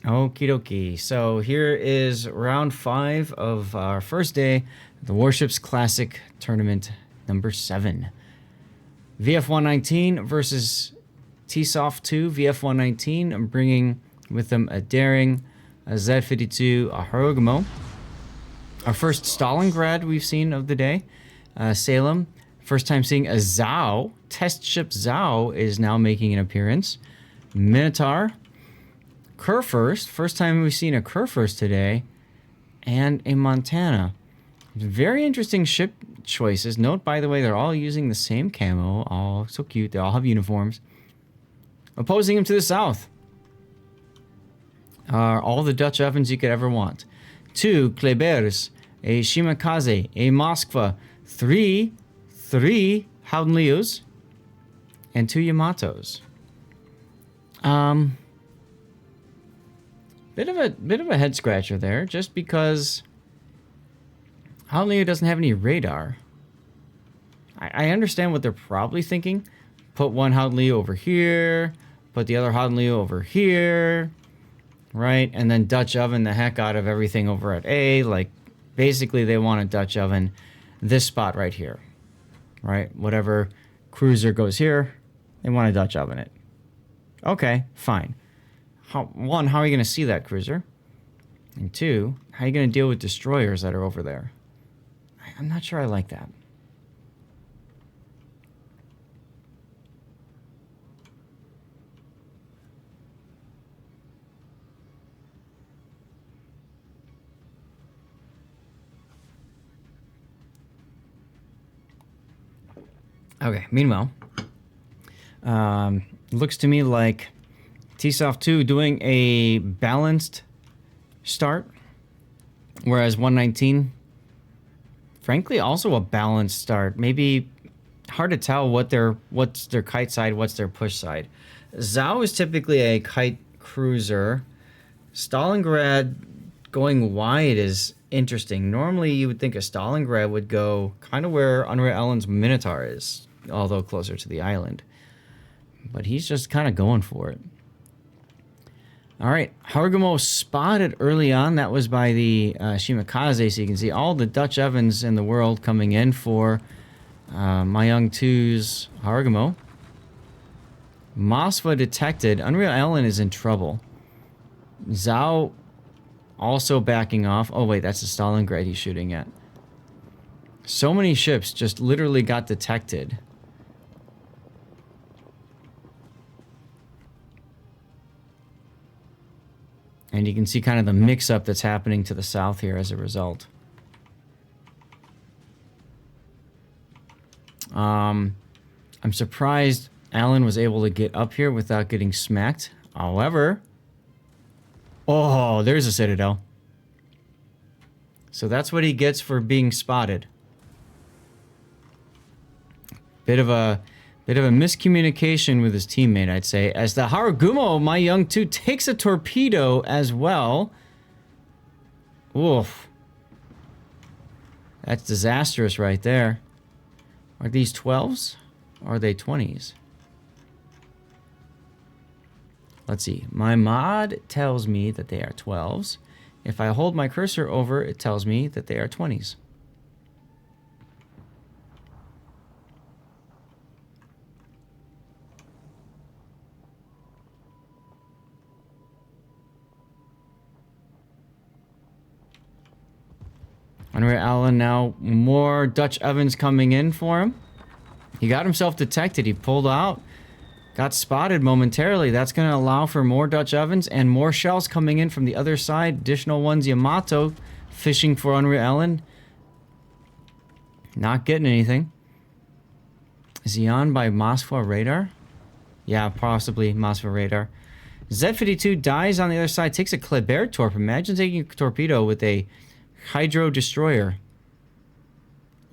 Okie dokie. So here is round 5 of our first day, the Warships Classic Tournament number 7. VF119 versus T2IOF. VF119, I'm bringing with them a Daring, a Z52, a Harugumo. Our first Stalingrad we've seen of the day. Salem. First time seeing a Zhao. Test ship Zhao is now making an appearance. Minotaur. Kurfürst. First time we've seen a Kurfürst today. And a Montana. Very interesting ship choices. Note, by the way, they're all using the same camo. Oh, so cute. They all have uniforms. Opposing him to the south are all the Dutch ovens you could ever want. 2 Klebers, a Shimakaze, a Moskva, 3 Howden Leos, and 2 Yamatos. Bit of a head scratcher there, just because Howden Leo doesn't have any radar. I understand what they're probably thinking. Put one Howden Leo over here, put the other Howden Leo over here, right? And then Dutch oven the heck out of everything over at A. Like, basically they want a Dutch oven this spot right here, right? Whatever cruiser goes here, they want a Dutch oven it. Okay, fine. One, how are you going to see that cruiser? And 2, how are you going to deal with destroyers that are over there? I'm not sure I like that. Okay, meanwhile, looks to me like T2IOF doing a balanced start, whereas 119, frankly, also a balanced start. Maybe hard to tell what's their kite side, what's their push side. Zhao is typically a kite cruiser. Stalingrad going wide is interesting. Normally, you would think a Stalingrad would go kind of where Unreal Ellen's Minotaur is, although closer to the island. But he's just kind of going for it. All right, Harugumo spotted early on. That was by the Shimakaze, so you can see all the Dutch ovens in the world coming in for Mayang 2's Harugumo. Moskva detected. Unreal Ellen is in trouble. Zhao also backing off. Oh, wait, that's the Stalingrad he's shooting at. So many ships just literally got detected. And you can see kind of the mix-up that's happening to the south here as a result. I'm surprised Allen was able to get up here without getting smacked. However, oh, there's a Citadel. So that's what he gets for being spotted. Bit of a miscommunication with his teammate, I'd say, as the Harugumo, my young 2, takes a torpedo as well. Oof. That's disastrous right there. Are these 12s? Or are they 20s? Let's see. My mod tells me that they are 12s. If I hold my cursor over, it tells me that they are 20s. Unreal Allen now, more Dutch ovens coming in for him. He got himself detected. He pulled out, got spotted momentarily. That's going to allow for more Dutch ovens and more shells coming in from the other side. Additional ones, Yamato fishing for Unreal Allen. Not getting anything. Is he on by Moskva radar? Yeah, possibly Moskva radar. Z52 dies on the other side, takes a Kleber torp. Imagine taking a torpedo with a Hydro destroyer.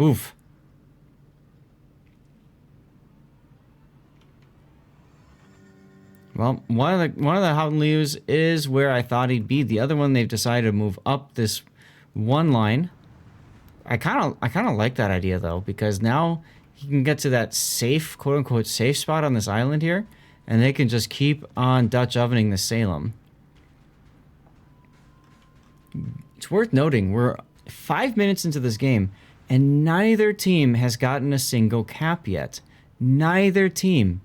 Oof. Well, one of the Howden Leos is where I thought he'd be. The other one, they've decided to move up this one line. I kind of like that idea though, because now he can get to that safe, quote unquote, safe spot on this island here, and they can just keep on Dutch ovening the Salem. It's worth noting, we're 5 minutes into this game, and neither team has gotten a single cap yet. Neither team.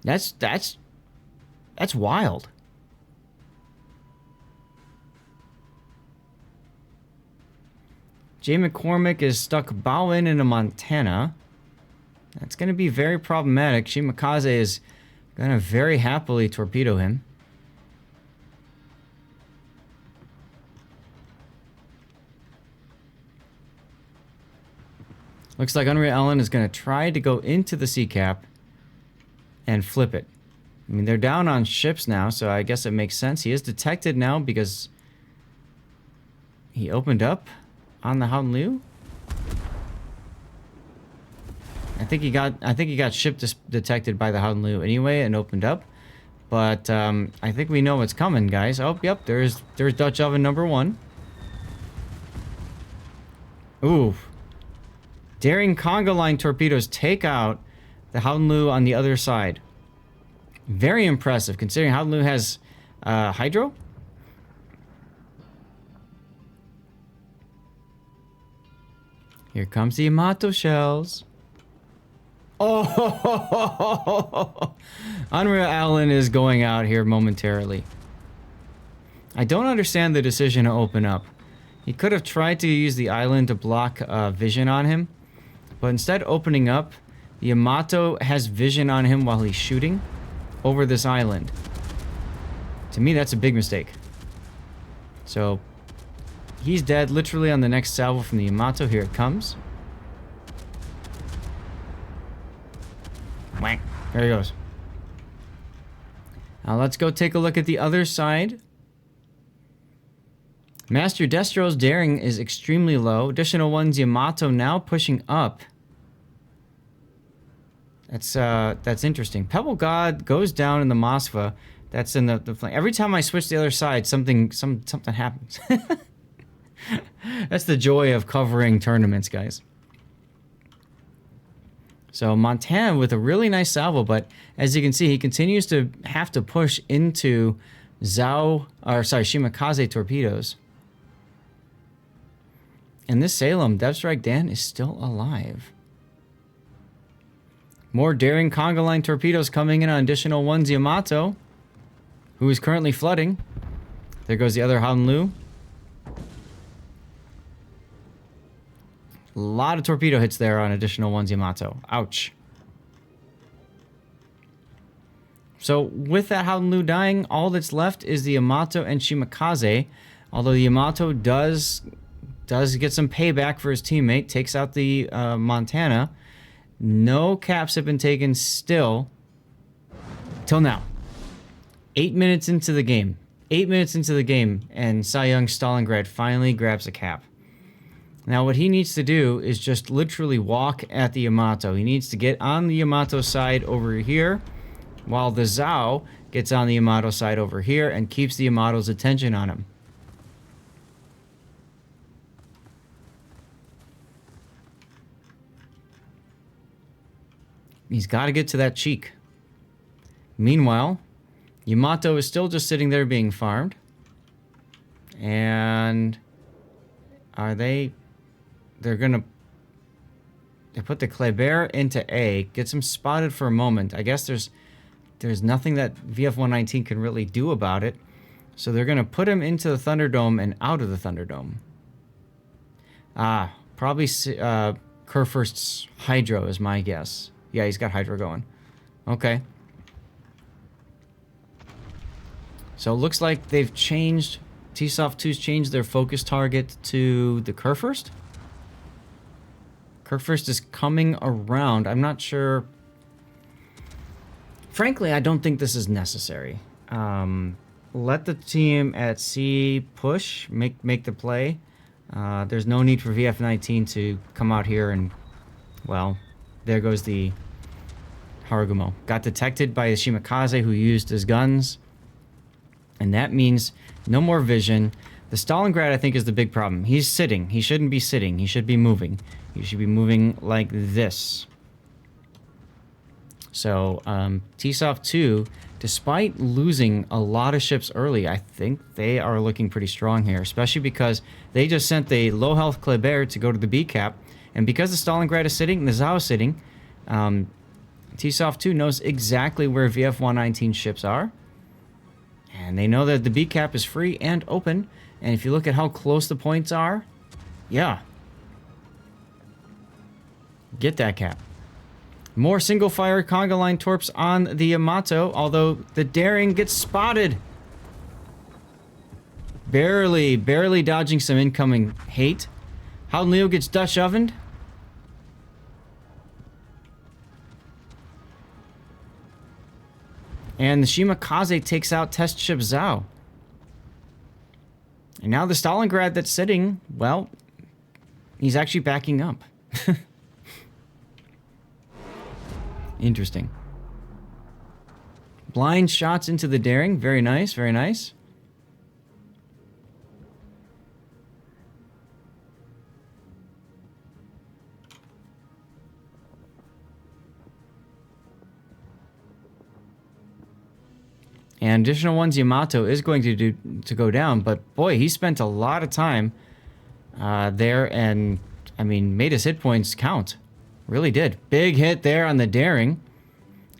That's wild. Jay McCormick is stuck bowing into Montana. That's going to be very problematic. Shimakaze is going to very happily torpedo him. Looks like Unreal Allen is going to try to go into the sea cap and flip it. I mean, they're down on ships now, so I guess it makes sense. He is detected now because he opened up on the Hanliu. I think he got ship detected by the Hanliu anyway and opened up. But I think we know what's coming, guys. Oh, yep, there's Dutch oven number 1. Ooh. Daring conga line torpedoes take out the Hanliu on the other side. Very impressive, considering Hanliu has hydro. Here comes the Yamato shells. Oh, Unreal Allen is going out here momentarily. I don't understand the decision to open up. He could have tried to use the island to block vision on him, but instead opening up, the Yamato has vision on him while he's shooting over this island. To me, that's a big mistake. So, he's dead literally on the next salvo from the Yamato. Here it comes. Whack. There he goes. Now let's go take a look at the other side. Master Destro's daring is extremely low. Additional one's Yamato now pushing up. That's interesting. Pebble God goes down in the Moskva. That's in the flank. Every time I switch to the other side, something happens. That's the joy of covering tournaments, guys. So Montana with a really nice salvo, but as you can see, he continues to have to push into Shimakaze torpedoes. And this Salem, Dev Strike Dan, is still alive. More daring conga line torpedoes coming in on additional one's Yamato, who is currently flooding. There goes the other Hanliu. A lot of torpedo hits there on additional one's Yamato. Ouch. So with that Hanliu dying, all that's left is the Yamato and Shimakaze. Although the Yamato does get some payback for his teammate, takes out the Montana. No caps have been taken still till now. 8 minutes into the game. 8 minutes into the game, and Cy Young Stalingrad finally grabs a cap. Now what he needs to do is just literally walk at the Yamato. He needs to get on the Yamato side over here, while the Zhao gets on the Yamato side over here and keeps the Yamato's attention on him. He's got to get to that cheek. Meanwhile, Yamato is still just sitting there being farmed. And they put the Kleber into A, gets him spotted for a moment. I guess there's nothing that VF119 can really do about it. So they're gonna put him into the Thunderdome and out of the Thunderdome. Probably Kurfürst's Hydro is my guess. Yeah, he's got Hydro going. Okay. So it looks like they've changed, T2IOF 2's changed their focus target to the Kurfürst. Kurfürst is coming around. I'm not sure. Frankly, I don't think this is necessary. Let the team at C push, make the play. There's no need for VF19 to come out here and, well, there goes the Harugumo. Got detected by the Shimakaze, who used his guns. And that means no more vision. The Stalingrad, I think, is the big problem. He's sitting. He shouldn't be sitting. He should be moving. He should be moving like this. So, T2IOF 2 despite losing a lot of ships early, I think they are looking pretty strong here, especially because they just sent the low-health Kleber to go to the B cap, and because the Stalingrad is sitting, the Zao is sitting, TSOF 2 knows exactly where VF119 ships are, and they know that the B cap is free and open, and if you look at how close the points are, yeah, get that cap. More single-fire conga line torps on the Yamato, although the Daring gets spotted. Barely dodging some incoming hate. Howden Leo gets Dutch ovened. And the Shimakaze takes out test ship Zao. And now the Stalingrad that's sitting, well, he's actually backing up. Interesting. Blind shots into the Daring. Very nice, very nice. And additional ones, Yamato is going to go down, but boy, he spent a lot of time there, and I mean, made his hit points count. Really did. Big hit there on the Daring.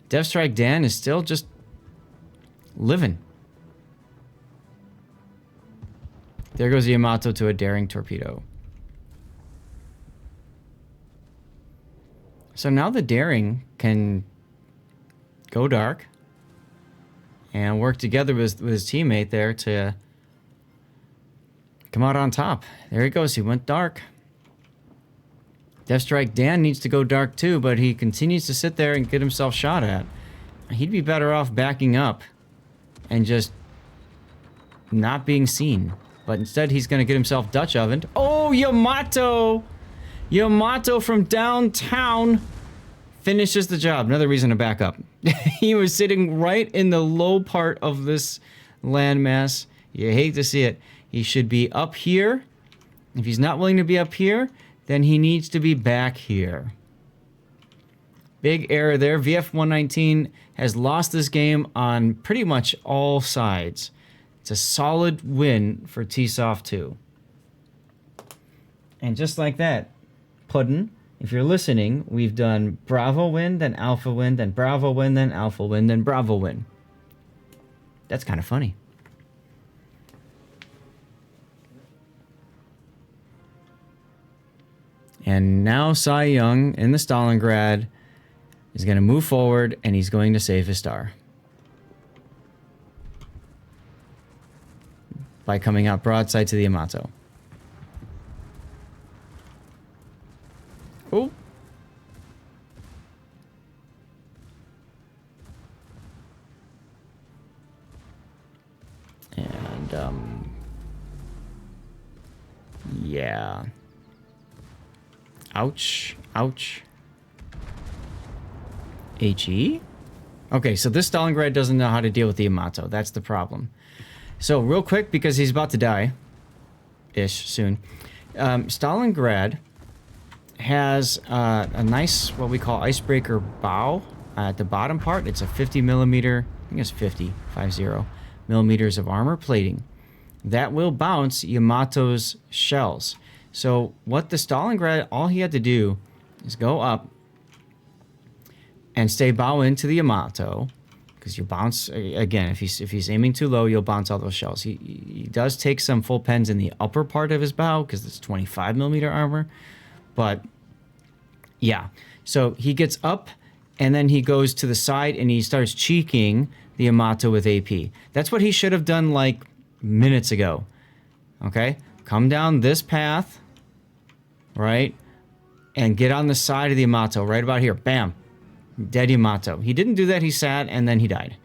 Death Strike Dan is still just living. There goes Yamato to a Daring torpedo. So now the Daring can go dark and work together with his teammate there to come out on top. There he goes. He went dark. Death Strike Dan needs to go dark too, but he continues to sit there and get himself shot at. He'd be better off backing up and just not being seen. But instead, he's going to get himself Dutch ovened. Oh, Yamato! Yamato from downtown finishes the job. Another reason to back up. He was sitting right in the low part of this landmass. You hate to see it. He should be up here. If he's not willing to be up here, then he needs to be back here. Big error there. VF119 has lost this game on pretty much all sides. It's a solid win for TSOF 2. And just like that, Puddin', if you're listening, we've done Bravo win, then Alpha win, then Bravo win, then Alpha win, then Bravo win. That's kind of funny. And now Cy Young in the Stalingrad is going to move forward, and he's going to save his star. By coming out broadside to the Yamato. Oh. And, yeah. Ouch. Ouch. HE? Okay, so this Stalingrad doesn't know how to deal with the Yamato. That's the problem. So, real quick, because he's about to die-ish soon, Stalingrad has a nice, what we call icebreaker bow at the bottom part. It's a 50 millimeter, I think it's 50 millimeters of armor plating. That will bounce Yamato's shells. So what the Stalingrad, all he had to do is go up and stay bow into the Yamato, because you bounce, again, if he's aiming too low, you'll bounce all those shells. He does take some full pens in the upper part of his bow, because it's 25 millimeter armor. But, yeah. So he gets up, and then he goes to the side, and he starts cheeking the Yamato with AP. That's what he should have done, like, minutes ago. Okay? Come down this path, right? And get on the side of the Yamato, right about here. Bam. Dead Yamato. He didn't do that. He sat, and then he died.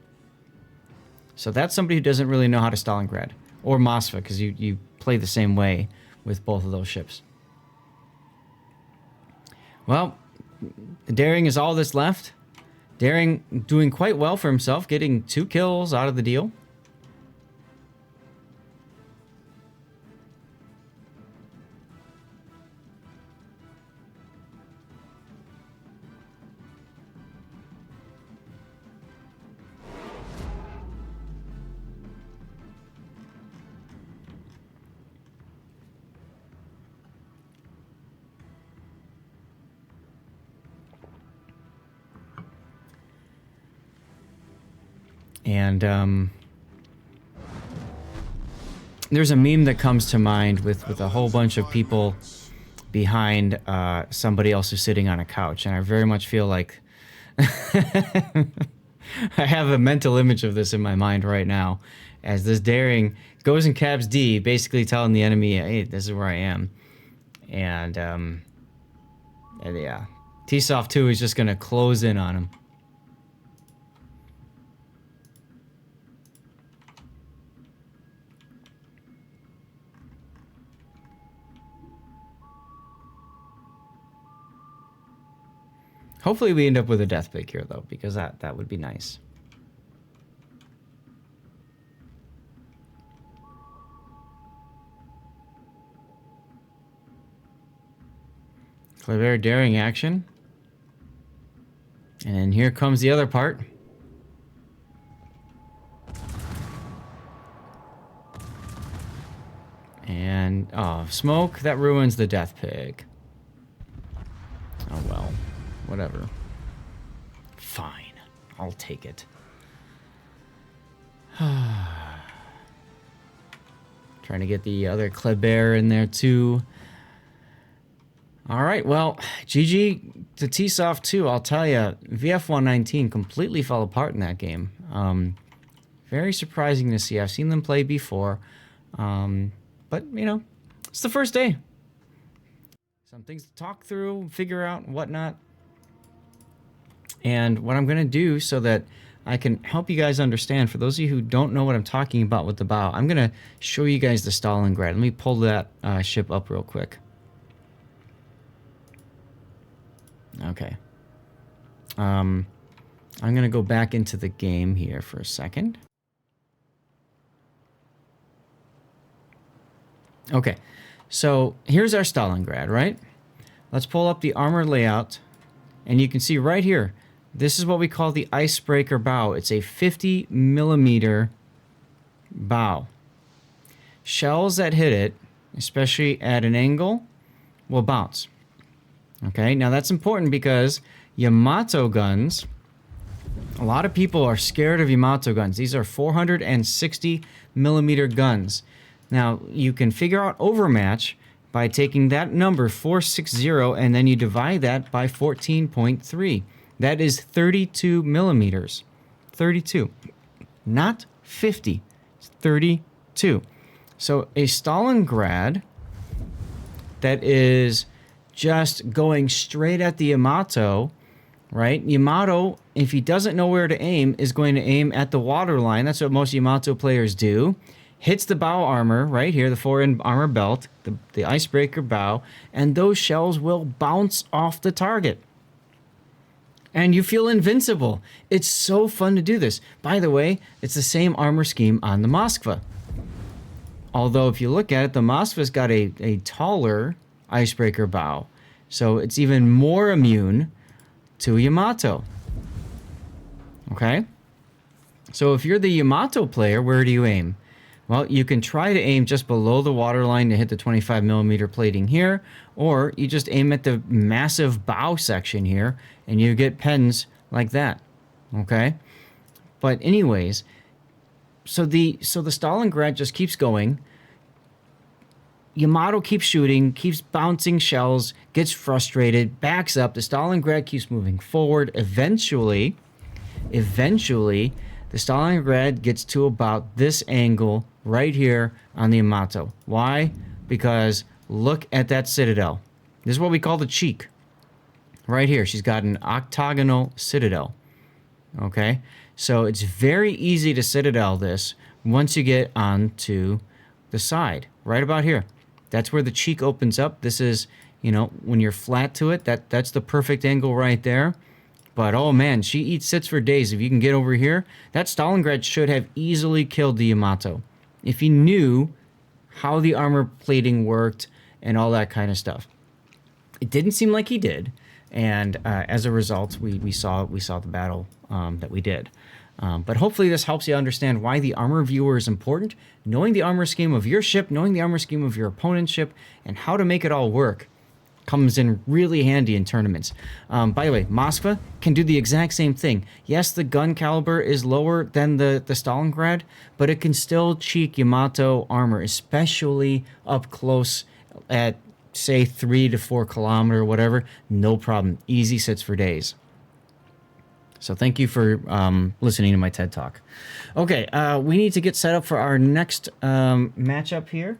So that's somebody who doesn't really know how to Stalingrad. Or Moskva, because you play the same way with both of those ships. Well, the Daring is all that's left. Daring doing quite well for himself, getting 2 kills out of the deal. And there's a meme that comes to mind with a whole bunch of people behind somebody else who's sitting on a couch, and I very much feel like I have a mental image of this in my mind right now, as this daring goes in caps D, basically telling the enemy, hey, this is where I am. And yeah, T2IOF 2 is just going to close in on him. Hopefully we end up with a death pick here, though, because that would be nice. Clever daring action. And here comes the other part. And, oh, smoke, that ruins the death pick. Oh, well. Whatever. Fine. I'll take it. Trying to get the other Kleber in there, too. All right, well, GG to T2IOF 2. I'll tell you, VF119 completely fell apart in that game. Very surprising to see. I've seen them play before. But, you know, it's the first day. Some things to talk through, figure out, and whatnot. And what I'm going to do so that I can help you guys understand, for those of you who don't know what I'm talking about with the bow, I'm going to show you guys the Stalingrad. Let me pull that ship up real quick. Okay. I'm going to go back into the game here for a second. Okay. So here's our Stalingrad, right? Let's pull up the armor layout. And you can see right here, this is what we call the icebreaker bow. It's a 50 millimeter bow. Shells that hit it, especially at an angle, will bounce. Okay, now that's important because Yamato guns, a lot of people are scared of Yamato guns. These are 460 millimeter guns. Now, you can figure out overmatch by taking that number, 460, and then you divide that by 14.3. That is 32 millimeters. 32. Not 50. It's 32. So a Stalingrad that is just going straight at the Yamato, right? Yamato, if he doesn't know where to aim, is going to aim at the waterline. That's what most Yamato players do. Hits the bow armor right here, the forend armor belt, the icebreaker bow, and those shells will bounce off the target. And you feel invincible. It's so fun to do this. By the way, it's the same armor scheme on the Moskva. Although if you look at it, the Moskva's got a taller icebreaker bow. So it's even more immune to Yamato. Okay? So if you're the Yamato player, where do you aim? Well, you can try to aim just below the waterline to hit the 25 millimeter plating here, or you just aim at the massive bow section here, and you get pens like that, okay? But anyways, so the Stalingrad just keeps going. Yamato keeps shooting, keeps bouncing shells, gets frustrated, backs up. The Stalingrad keeps moving forward. Eventually, the Stalingrad gets to about this angle right here on the Yamato. Why? Because look at that citadel. This is what we call the cheek. Right here, she's got an octagonal citadel. Okay? So it's very easy to citadel this once you get onto the side. Right about here. That's where the cheek opens up. This is, you know, when you're flat to it, that's the perfect angle right there. But, oh man, she eats sits for days. If you can get over here, that Stalingrad should have easily killed the Yamato if he knew how the armor plating worked and all that kind of stuff. It didn't seem like he did, and as a result, we saw the battle that we did. But hopefully this helps you understand why the armor viewer is important, knowing the armor scheme of your ship, knowing the armor scheme of your opponent's ship, and how to make it all work Comes in really handy in tournaments. By the way, Moskva can do the exact same thing. Yes, the gun caliber is lower than the Stalingrad, but it can still cheek Yamato armor, especially up close at, say, 3 to 4 kilometer, whatever. No problem. Easy sits for days. So thank you for listening to my TED Talk. Okay, we need to get set up for our next matchup here.